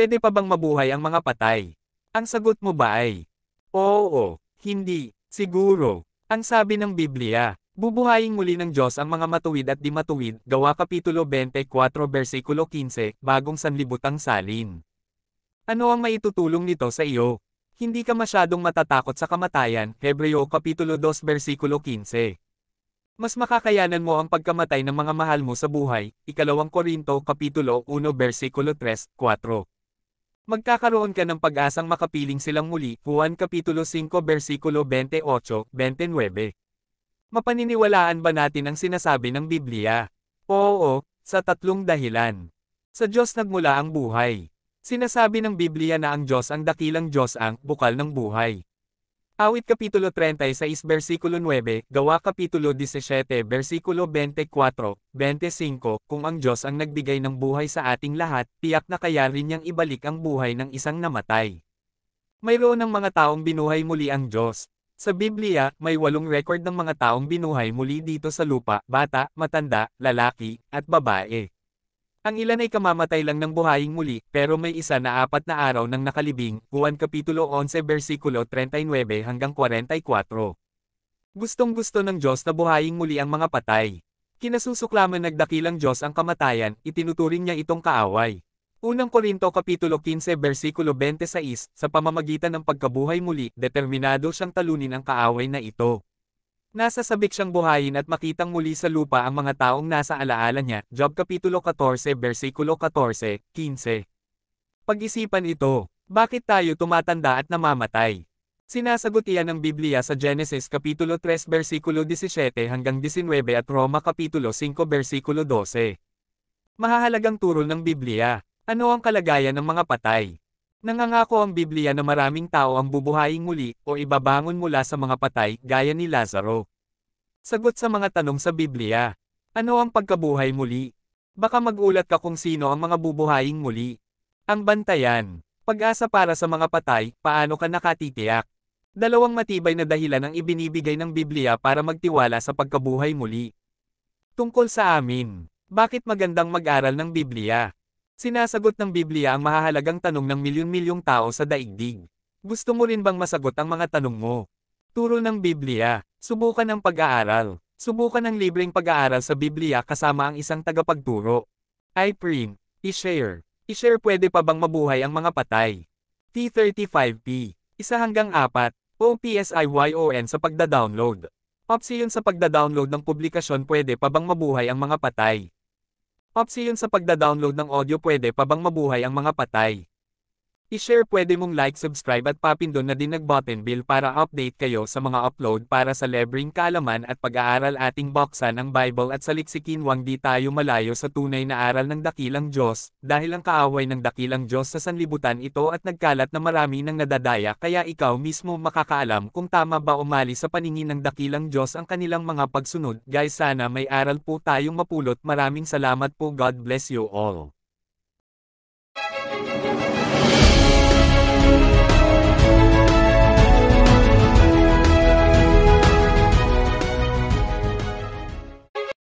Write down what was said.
Pwede pa bang mabuhay ang mga patay? Ang sagot mo ba ay, oo, hindi, siguro. Ang sabi ng Biblia, bubuhayin muli ng Diyos ang mga matuwid at di matuwid, Gawa Kapitulo 24 versikulo 15, Bagong Sanlibutang Salin. Ano ang maitutulong nito sa iyo? Hindi ka masyadong matatakot sa kamatayan, Hebreo Kapitulo 2 versikulo 15. Mas makakayanan mo ang pagkamatay ng mga mahal mo sa buhay, Ikalawang Korinto Kapitulo 1 versikulo 3, 4. Magkakaroon ka ng pag-asang makapiling silang muli, Juan Kapitulo 5 versikulo 28, 29. Mapaniniwalaan ba natin ang sinasabi ng Biblia? Oo, sa tatlong dahilan. Sa Diyos nagmula ang buhay. Sinasabi ng Biblia na ang Diyos ang dakilang Diyos ang bukal ng buhay. Awit Kapitulo 36 versikulo 9, Gawa Kapitulo 17 versikulo 24, 25, Kung ang Diyos ang nagbigay ng buhay sa ating lahat, tiyak na kaya rin niyang ibalik ang buhay ng isang namatay. Mayroon ng mga taong binuhay muli ang Diyos. Sa Biblia, may 8 record ng mga taong binuhay muli dito sa lupa, bata, matanda, lalaki, at babae. Ang ilan ay kamamatay lang ng buhaying muli, pero may isa na 4 na araw nang nakalibing, Juan Kapitulo 11 versikulo 39 hanggang 44. Gustong-gusto ng Diyos na buhaying muli ang mga patay. Kinasusuklaman nagdakilang Diyos ang kamatayan, itinuturing niya itong kaaway. Unang Korinto Kapitulo 15 versikulo 26, sa pamamagitan ng pagkabuhay muli, determinado siyang talunin ang kaaway na ito. Nasa sabik siyang buhayin at makitang muli sa lupa ang mga taong nasa alaala niya, Job Kapitulo 14 versikulo 14, 15. Pag-isipan ito, bakit tayo tumatanda at namamatay? Sinasagot iyan ng Biblia sa Genesis Kapitulo 3 versikulo 17 hanggang 19 at Roma Kapitulo 5 versikulo 12. Mahahalagang turo ng Biblia. Ano ang kalagayan ng mga patay? Nangangako ang Biblia na maraming tao ang bubuhayin muli o ibabangon mula sa mga patay gaya ni Lazaro. Sagot sa mga tanong sa Biblia. Ano ang pagkabuhay muli? Baka magulat ka kung sino ang mga bubuhayin muli. Ang bantayan. Pag-asa para sa mga patay, paano ka nakatitiyak? Dalawang matibay na dahilan ang ibinibigay ng Biblia para magtiwala sa pagkabuhay muli. Tungkol sa amin. Bakit magandang mag-aral ng Biblia? Sinasagot ng Biblia ang mahahalagang tanong ng milyon-milyong tao sa daigdig. Gusto mo rin bang masagot ang mga tanong mo? Turo ng Biblia. Subukan ang pag-aaral. Subukan ang libreng pag-aaral sa Biblia kasama ang isang tagapagturo. I-print. I-share. I-share pwede pa bang mabuhay ang mga patay? T35p. 1 hanggang 4. OPSIYON sa pagda-download. Opsyon sa pagda-download ng publikasyon pwede pa bang mabuhay ang mga patay? Opsyon sa pagda-download ng audio pwede pa bang mabuhay ang mga patay? I-share pwede mong like, subscribe at papindon na din nag-button bell para update kayo sa mga upload para sa libreng kaalaman at pag-aaral ating buksan ang Bible at saliksikin wang di tayo malayo sa tunay na aral ng dakilang Diyos, dahil ang kaaway ng dakilang Diyos sa sanlibutan ito at nagkalat na marami nang nadadaya kaya ikaw mismo makakaalam kung tama ba umali sa paningin ng dakilang Diyos ang kanilang mga pagsunod. Guys, sana may aral po tayong mapulot. Maraming salamat po. God bless you all.